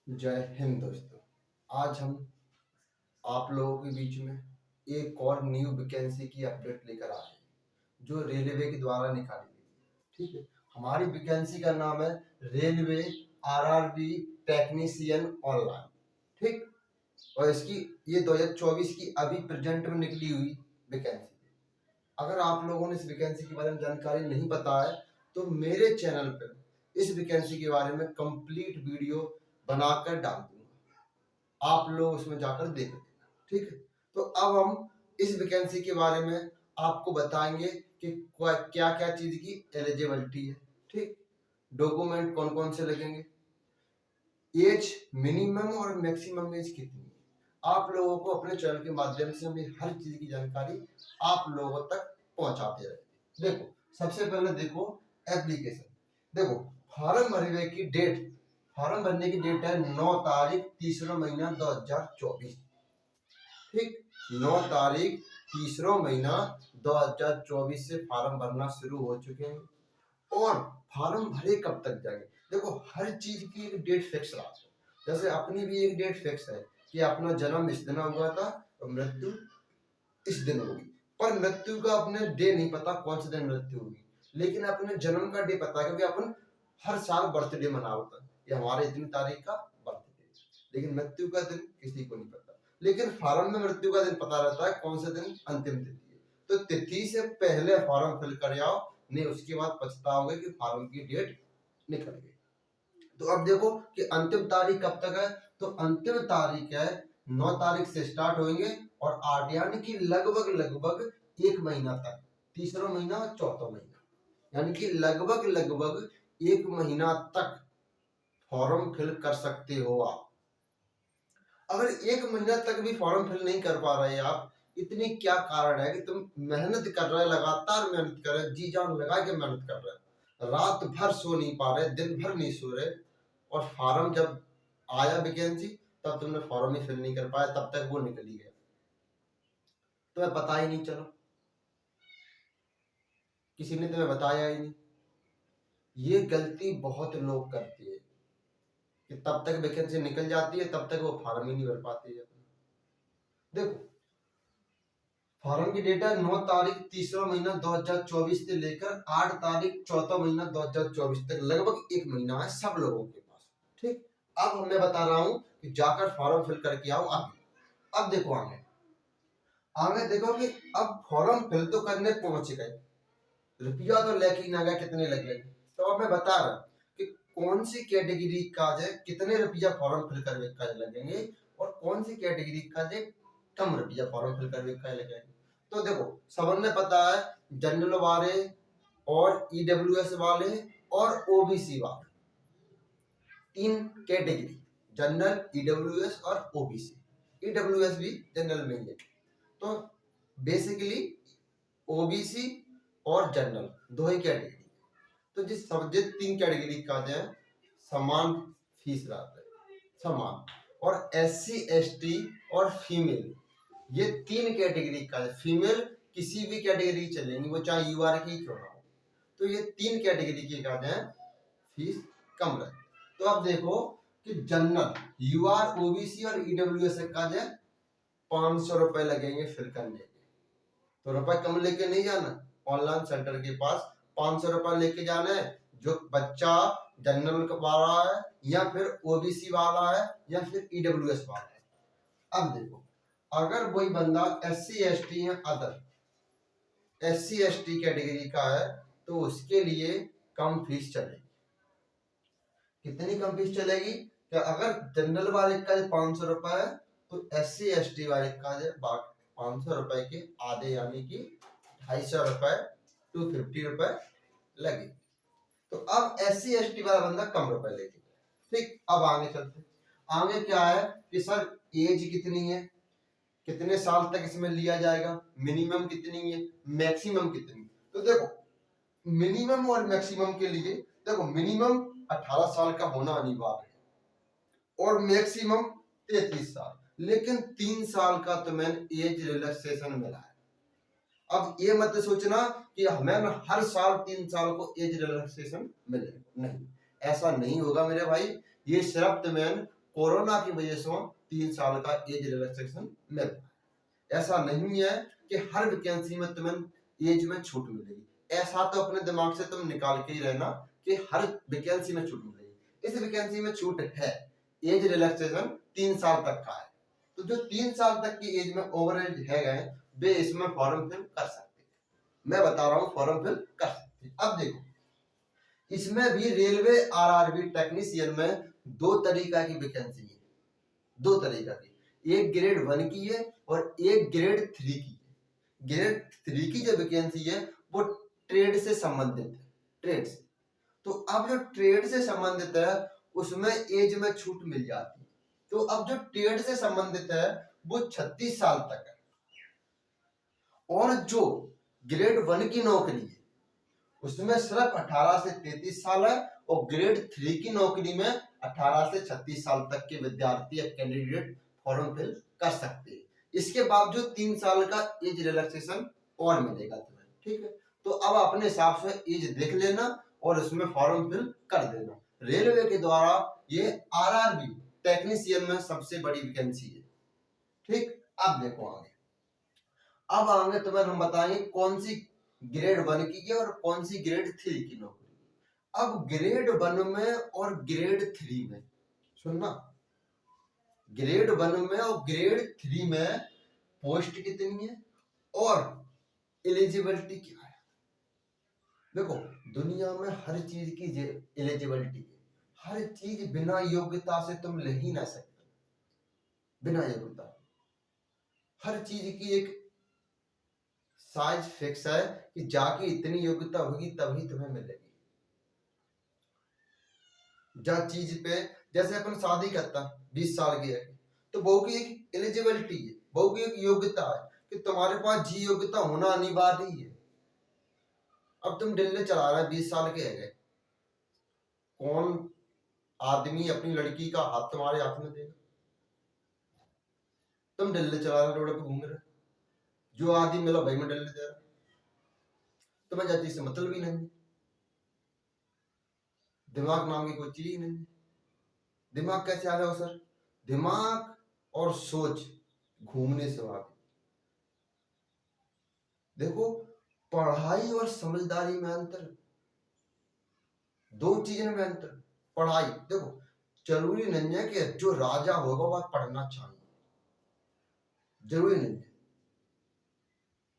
जय हिंद दोस्तों। आज हम आप लोगों के बीच में एक और न्यू वैकेंसी की अपडेट लेकर आए हैं जो रेलवे के द्वारा निकाली गई। ठीक है, हमारी वैकेंसी का नाम है रेलवे आरआरबी टेक्नीशियन ऑनलाइन। ठीक, और इसकी ये 2024 की अभी प्रेजेंट में निकली हुई वैकेंसी। अगर आप लोगों ने इस वैकेंसी के बारे में जानकारी नहीं पता है तो मेरे चैनल पर इस वैकेंसी के बारे में कंप्लीट वीडियो बनाकर डाल दूंगा, आप लोग उसमें जाकर देख लेना। ठीक है, तो अब हम इस वैकेंसी के बारे में आपको बताएंगे कि क्या क्या चीज की एलिजिबिलिटी है। ठीक, डॉक्यूमेंट कौन कौन से लगेंगे, एज मिनिमम और मैक्सिमम एज कितनी है। आप लोगों को अपने चैनल के माध्यम से हमें हर चीज की जानकारी आप लोगों तक पहुंचाते रहे। देखो, सबसे पहले देखो एप्लीकेशन। देखो, फॉर्म भरने की डेट, फॉर्म भरने की डेट है 9 तारीख तीसरा महीना 2024। ठीक, 9 तारीख तीसरा महीना 2024 से फॉर्म भरना शुरू हो चुके हैं। और फॉर्म भरे कब तक जाएंगे, देखो हर चीज की एक डेट फिक्स रहा। जैसे अपनी भी एक डेट फिक्स है कि अपना जन्म इस दिन हुआ था और मृत्यु इस दिन होगी, पर मृत्यु का अपने डे नहीं पता कौन से दिन मृत्यु होगी, लेकिन अपने जन्म का डे पता है क्योंकि अपन हर साल बर्थडे मनाते हैं, ये हमारे इतनी तारीख का बर्थडे। लेकिन मृत्यु का दिन किसी को नहीं पता, लेकिन फॉर्म में मृत्यु का दिन पता रहता है कौन से दिन अंतिम तिथि है। तो तिथि से पहले फॉर्म फिल कर आओ, नहीं उसके बाद पछताओगे कि फॉर्म की डेट निकल गई। तो अब देखो कि अंतिम तारीख कब तक है, तो अंतिम तारीख है 9 तारीख से स्टार्ट होंगे और 8 यानी कि लगभग लगभग एक महीना तक, तीसरा महीना और चौथा महीना, यानी कि लगभग लगभग एक महीना तक फॉर्म फिल कर सकते हो आप। अगर एक महीना तक भी फॉर्म फिल नहीं कर पा रहे आप, इतनी क्या कारण है कि तुम मेहनत कर रहे, लगातार मेहनत कर रहे, जी जान लगा के मेहनत कर रहे, रात भर सो नहीं पा रहे, दिन भर नहीं सो रहे, और फॉर्म जब आया वैकेंसी तब तुमने फॉर्म ही फिल नहीं कर पाया, तब तक वो निकल ही गया, तुम्हें पता ही नहीं चला, किसी ने तुम्हें बताया ही नहीं। ये गलती बहुत लोग करते हैं कि तब तक वैकेंसी निकल जाती है तब तक वो फॉर्म ही नहीं भर पाते हैं। देखो, फॉर्म की डेट है 9 तारीख तीसरा महीना 2024 से लेकर 8 तारीख चौथा महीना 2024 तक, लगभग एक महीना है सब लोगों के पास। ठीक, अब मैं बता रहा हूं कि जाकर फॉर्म फिल करके आओ आगे। अब देखो आगे, आगे देखो कि अब फॉर्म फिल तो करने पहुंच गए, रुपया तो लेके ना गए, कितने लगे। तो अब मैं बता रहा कि कौन सी कैटेगरी का है कितने रुपया फॉर्म फिल करने का लगेंगे और कौन सी कैटेगरी का है कम रुपया फॉर्म फिल करने का लगेंगे। तो देखो, सबने पता है जनरल वाले और ईडब्ल्यूएस वाले और ओबीसी वाले, तीन कैटेगरी, जनरल, ईडब्ल्यूएस और ओबीसी। ईडब्ल्यूएस भी जनरल में ही है। तो बेसिकली ओबीसी और जनरल दो ही कैटेगरी। तो जिस सब्जेक्ट तीन कैटेगरी का है समान फीस रहता है, समान। और एससी एसटी और फीमेल, ये तीन कैटेगरी का है। फीमेल किसी भी कैटेगरी चलेंगी, वो चाहे यूआर की क्यों ना हो। तो ये तीन कैटेगरी के का है फीस कम रहती। तो अब देखो कि जनरल, यूआर, ओबीसी और ईडब्ल्यूएस का है 500 रुपए लगेंगे फिल करने के। तो रुपए कम लेके नहीं जाना, ऑनलाइन सेंटर के पास 500 रुपए लेके जाना है। जो बच्चा जनरल वाला है या फिर ओबीसी वाला है या फिर ईडब्ल्यूएस वाला है। अब देखो, अगर वही बंदा एससी एसटी या अदर एससी एसटी कैटेगरी का है तो उसके लिए कम फीस चलेगी। कितनी कम फीस चलेगी, कि अगर जनरल वाले का 500 रुपए है तो एससी एसटी वाले का 500 रुपए के आधे यानी कि 250 रुपए 250 रुपए लगे। तो अब एससी एसटी वाला बंदा कम रुपए लेके। ठीक, अब आगे चलते, आगे क्या है कि सर एज कितनी है, कितने साल तक इसमें लिया जाएगा, मिनिमम कितनी है, मैक्सिमम कितनी। तो देखो, मिनिमम और मैक्सिमम के लिए देखो, मिनिमम 18 साल का होना अनिवार्य है और मैक्सिमम 33 साल, लेकिन 3 साल का तुम्हें एज रिलैक्सेशन मिला है। अब ये मत सोचना कि हमें हर साल 3 साल को एज रिलैक्सेशन मिलेगा, नहीं, ऐसा नहीं होगा मेरे भाई। ये सिर्फ तुम्हें कोरोना की वजह से 3 साल का एज रिलैक्सेशन मिल रहा है। ऐसा नहीं है कि हर वैकेंसी में तुम्हें एज में छूट मिलेगी, ऐसा तो अपने दिमाग से तुम निकाल के ही रहना कि हर वैकेंसी में छूट मिलेगी। इस वैकेंसी में छूट है, एज रिलैक्सेशन 3 साल तक का है। तो जो 3 साल तक की एज में ओवर एज है गए वे इसमें फॉर्म फिल कर सकते हैं। मैं बता रहा हूँ फॉर्म फिल कर सकते हैं। अब देखो इसमें भी रेलवे आरआरबी टेक्नीशियन में 2 तरीका की वैकेंसी है, 2 तरीका की, एक ग्रेड 1 की है और एक ग्रेड 3 की है। ग्रेड 3 की जो वैकेंसी है वो ट्रेड से संबंधित है, ट्रेड से। तो अब जो ट्रेड से संबंधित है उसमें एज में छूट मिल जाती है। तो अब जो ट्रेड से संबंधित है वो 36 साल तक है, और जो ग्रेड 1 की नौकरी है उसमें सिर्फ 18 से 33 साल है, और ग्रेड 3 की नौकरी में 18 से 36 साल तक के विद्यार्थी या कैंडिडेट फॉर्म फिल कर सकते हैं। इसके बावजूद 3 साल का एज रिलैक्सेशन और मिलेगा तुम्हें, ठीक है। तो अब अपने हिसाब से एज देख लेना और उसमें फॉर्म फिल कर देना। रेलवे के द्वारा ये आरआरबी टेक्नीशियन में सबसे बड़ी वैकेंसी है, ठीक। अब देखो आगे, अब आगे तुम्हें हम बताएंगे कौन सी ग्रेड 1 की है और कौन सी ग्रेड 3 की नौकरी। अब ग्रेड 1 में और ग्रेड 3 में सुनना, ग्रेड 1 में और ग्रेड 3 में पोस्ट कितनी है और एलिजिबिलिटी क्या है। देखो दुनिया में हर चीज की एलिजिबिलिटी है, हर चीज बिना योग्यता से तुम ले ही ना सकते, बिना योग्यता। हर चीज की एक साइज फिक्स है कि जाके इतनी योग्यता होगी तभी तुम्हें मिलेगी। जब चीज पे जैसे अपन शादी करता 20 साल की है तो बहू की एक एलिजिबिलिटी है, बहू की एक योग्यता है कि तुम्हारे पास जी योग्यता होना अनिवार्य ही है। अब तुम दिल्ली चला रहे 20 साल के है, कौन आदमी अपनी लड़की का हाथ तुम्हारे हाथ में देगा। तुम दिल्ली चला रहे रोड पे घूम रहे, जो आदमी मिला भाई में दिल्ली दे रहा, तुम्हें जाति से मतलब ही नहीं, दिमाग नाम की कोई चीज ही नहीं। दिमाग कैसे आ रहा हो सर, दिमाग और सोच घूमने से आती। देखो पढ़ाई और समझदारी में अंतर, दो चीजों में अंतर। पढ़ाई देखो जरूरी नहीं है कि जो राजा होगा वह पढ़ना चाहिए, जरूरी नहीं है।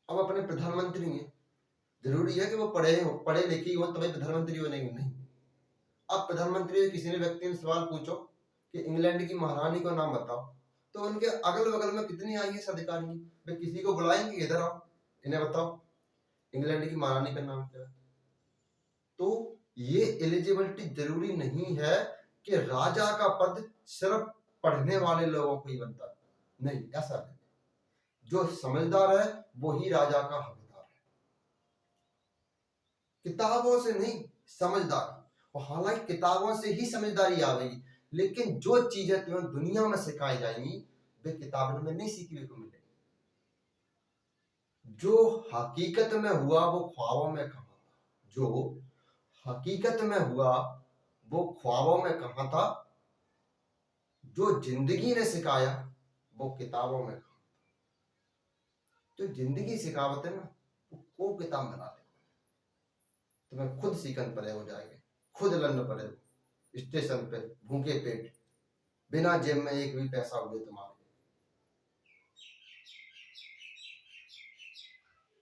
अब अपने प्रधानमंत्री हैं, जरूरी है कि वो पढ़े लिखे हो तभी प्रधानमंत्री बनेंगे, नहीं। अब प्रधानमंत्री किसी ने व्यक्ति ने सवाल पूछो कि इंग्लैंड की महारानी का नाम बताओ, तो उनके अगल बगल में कितनी आईएएस अधिकारी हैं, वे किसी को बुलाएंगे इधर आओ इन्हें बताओ इंग्लैंड की महारानी का नाम क्या है। तो ये एलिजिबिलिटी जरूरी नहीं है कि राजा का पद सिर्फ पढ़ने वाले लोगों को ही बनता है, नहीं ऐसा नहीं। जो समझदार है वो ही राजा का हकदार है, किताबों से नहीं समझदारी। और हालांकि किताबों से ही समझदारी आवेगी, लेकिन जो चीजें तुम्हें दुनिया में सिखाई जाएंगी वे किताबों में नहीं सीखने को मिलेगी। जो हकीकत में हुआ वो ख्वाबों में कहा था, जो हकीकत में हुआ वो ख्वाबों में कहा था, जो जिंदगी ने सिखाया वो किताबों में कहा। तो जिंदगी सिखावत है ना वो किताब बना दे, तुम्हें खुद सीखन पड़े हो जाएंगे, खुद लड़ना पड़े स्टेशन पे भूखे पेट, बिना जेब में एक भी पैसा हुए तुम्हारे।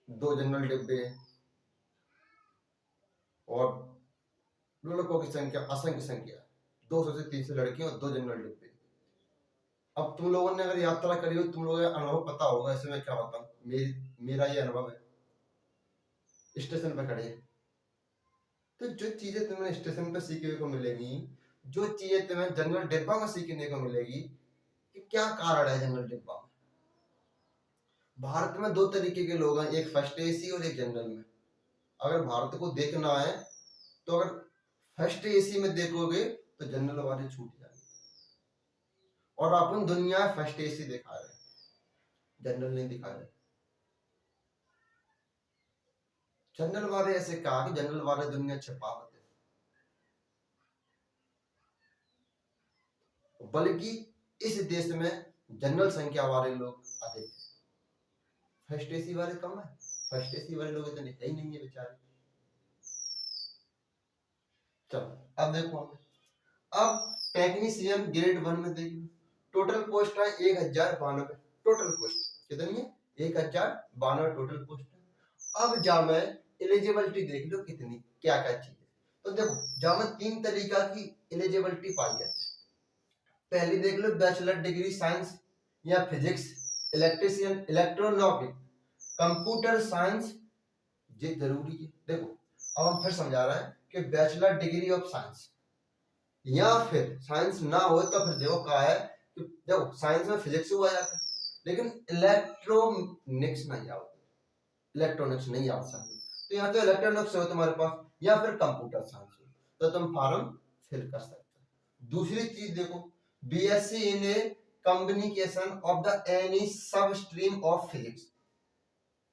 2 जनरल डिब्बे और लड़कों की संख्या असंख्य संख्या, 200 से 300 लड़कियां और 2 जनरल डिब्बे। अब तुम लोगों ने अगर यात्रा करी हो तुम लोगों को अनुभव पता होगा, इसमें मैं क्या बताऊं, मेरा ये अनुभव है। स्टेशन पे खड़े तो जो चीजें तुम्हें स्टेशन पे सीखने को मिलेगी, जो चीजें तुम्हें जनरल डिब्बा में सीखने को मिलेगी, कि क्या कारण है जनरल डिब्बा में। भारत में 2 तरीके के लोग हैं, एक फर्स्ट एसी और एक जनरल में। अगर भारत को देखना है तो अगर फर्स्ट एसी में देखोगे तो जनरल वाले छूट जाएंगे, और अपन दुनिया फर्स्ट एसी दिखा रहे हैं, जनरल नहीं दिखा रहे। जनरल वाले ऐसे कहा कि जनरल वाले दुनिया छिपावत है, बल्कि इस देश में जनरल संख्या वाले लोग अधिक है, फर्स्ट एसी वाले कम है, फर्स्ट एसी वाले लोग इतने है ही नहीं है बेचारे। चलो अब देखो अब टेक्नीशियन ग्रेड 1 में देखिए टोटल पोस्ट है 1092, टोटल पोस्ट कितनी है 1092 टोटल पोस्ट है। अब जामे एलिजिबिलिटी देख लो कितनी क्या क्या चीज है। तो देखो जामे 3 तरीका की एलिजिबिलिटी पाई जाती है। पहली देख लो बैचलर डिग्री साइंस या physics, electrician, electronic, computer science, ये जरूरी है। देखो अब हम फिर समझा रहे हैं कि बैचलर डिग्री ऑफ साइंस या फिर साइंस ना हो तो फिर देखो क्या है कि देखो साइंस में फिजिक्स हुआ जाता है लेकिन इलेक्ट्रॉनिक्स नहीं आता, इलेक्ट्रॉनिक्स नहीं आ सकती, तो यहाँ तो इलेक्ट्रॉनिक्स हो तुम्हारे पास या फिर कंप्यूटर साइंस हो तो तुम फॉर्म फिल कर सकते हो। दूसरी चीज देखो BSc in A communication of the any सब स्ट्रीम ऑफ फिजिक्स,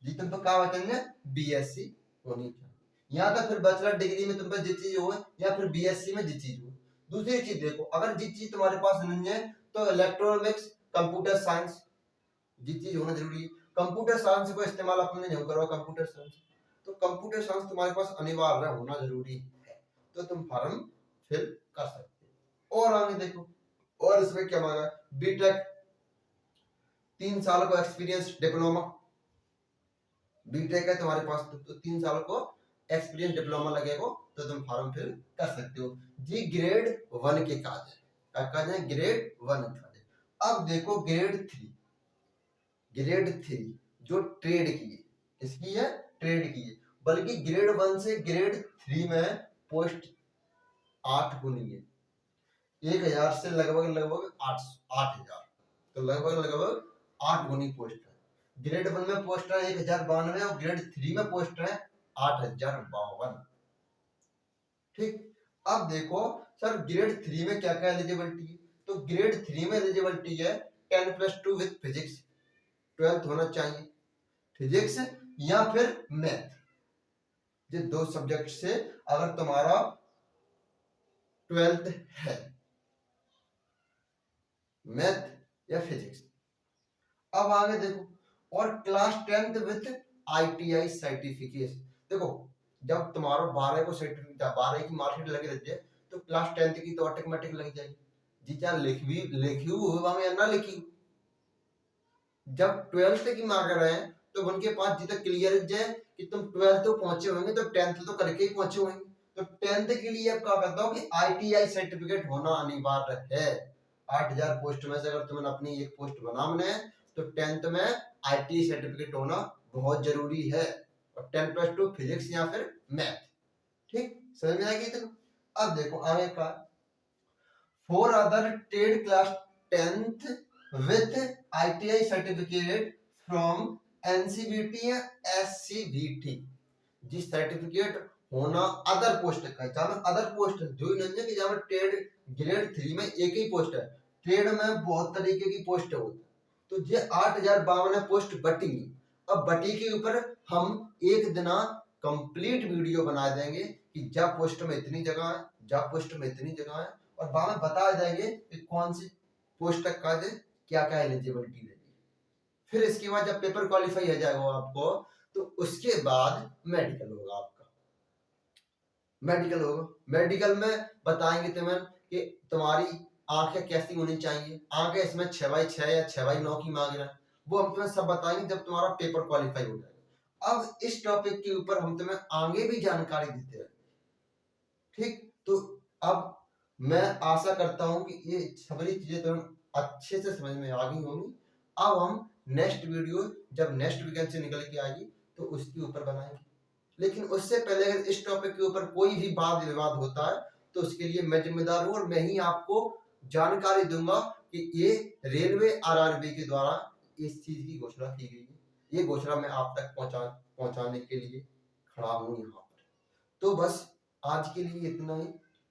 जी तुम तो क्या बताएंगे बीएससी होनी चाहिए। यहाँ तक फिर बैचलर डिग्री में तुम पर जिस चीज हो या फिर बीएससी में जिस चीज हो। दूसरी चीज देखो अगर जिस चीज तुम्हारे पास नहीं है तो इलेक्ट्रॉनिक्स, कंप्यूटर साइंस, जिस चीज होना जरूरी है। कंप्यूटर साइंस को इस्तेमाल अपने नहीं करो कंप्यूटर साइंस, तो कंप्यूटर साइंस तुम्हारे पास अनिवार्य होना जरूरी है तो तुम फॉर्म फिल कर सकते हो। और आगे देखो और इसमें क्या मांगा बीटेक 3 साल का एक्सपीरियंस, डिप्लोमा बीटेक है तुम्हारे पास तो 3 साल को एक्सपीरियंस डिप्लोमा लगेगा तो तुम फॉर्म फिल कर सकते हो। जी ग्रेड 1 के काज है, क्या काज है ग्रेड 1 काज है। अब देखो ग्रेड 3, ग्रेड 3 जो ट्रेड की है, किसकी है ट्रेड की है, बल्कि ग्रेड 1 से ग्रेड 3 में पोस्ट 8 गुनी है, 1000 से लगभग 8000, तो लगभग 8 गुनी पोस्ट है। ग्रेड 1 में पोस्ट है 1092 और ग्रेड 3 में पोस्ट है 8052। ठीक अब देखो सर ग्रेड 3 में क्या क्या एलिजिबिलिटी है, तो ग्रेड 3 में एलिजिबिलिटी है 10+2 विद फिजिक्स, 12th होना चाहिए, फिजिक्स या फिर मैथ, ये 2 सब्जेक्ट से अगर तुम्हारा 12th है, मैथ या फिजिक्स। अब आगे देखो और class 10th with ITI certificate. देखो जब तुम्हारा 12 को सर्टिफिकेट 12 की मार्कशीट लगी रहती है तो क्लास 10th की तो ऑटोमेटिक लग जाएगी, जी चाहे लिखी हुआ में ना लिखी। जब 12th की मांग रहे हैं तो उनके पास जितना क्लियर है कि तुम 12th तो पहुंचे होंगे तो 10th तो करके ही पहुंचे होंगे, तो 10th के लिए अब क्या करता हूँ कि आईटीआई सर्टिफिकेट होना अनिवार्य है। 8000 पोस्ट में से अगर तुम्हें अपनी एक पोस्ट बनाना है तो 10th में आईटीआई सर्टिफिकेट होना बहुत जरूरी है, और 10+2 फिजिक्स या फिर मैथ। ठीक समझ में आएगी तुम। अब देखो आगे का for other trade class 10th with ITI certificate from NCBT या एससीबीटी, जिस सर्टिफिकेट होना अदर पोस्ट का, जहां अदर पोस्ट जो नहीं है कि जहां ट्रेड ग्रेड 3 में एक ही पोस्ट है, ट्रेड में बहुत तरीके की पोस्ट होती है, तो ये 8052 पोस्ट बटी। अब बटी के ऊपर हम एक दिन कंप्लीट वीडियो बना देंगे कि जा पोस्ट में इतनी जगह है, जा पोस्ट में इतनी जगह है, और बाद में बता देंगे कि कौन सी पोस्ट तक का क्या क्या एलिजिबिलिटी रहेगी। फिर इसके बाद जब पेपर क्वालिफाई हो जाएगा आपको तो उसके बाद मेडिकल होगा आपका, मेडिकल होगा, मेडिकल में बताएंगे तुम्हें कि तुम्हारी आंखें कैसी होनी चाहिए, आंखें इसमें 6x6 या 6x9 की मांग रहे हैं, वो हम तुम्हें सब बताएंगे जब तुम्हारा पेपर क्वालिफाई हो जाएगा। अब इस टॉपिक के ऊपर हम तुम्हें आगे भी जानकारी देते हैं। ठीक तो अब मैं आशा करता हूं कि ये सारी चीजें तुम्हें अच्छे से समझ में आ गई होंगी। अब हम नेक्स्ट वीडियो जब नेक्स्ट वैकेंसी निकल के आएगी तो उसके ऊपर बनाएंगे, लेकिन उससे पहले अगर इस टॉपिक के ऊपर कोई भी वाद विवाद होता है तो उसके लिए मैं जिम्मेदार हूँ और मैं ही आपको जानकारी दूंगा कि ये रेलवे आरआरबी के द्वारा इस चीज की घोषणा की गई है, ये घोषणा मैं आप तक पहुंचाने के लिए खड़ा हूँ यहाँ पर। तो बस आज के लिए इतना ही,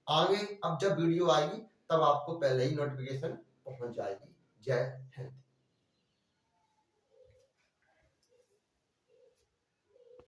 आगे अब जब वीडियो आएगी तब आपको पहले ही नोटिफिकेशन पहुंच जाएगी। जय हिंद।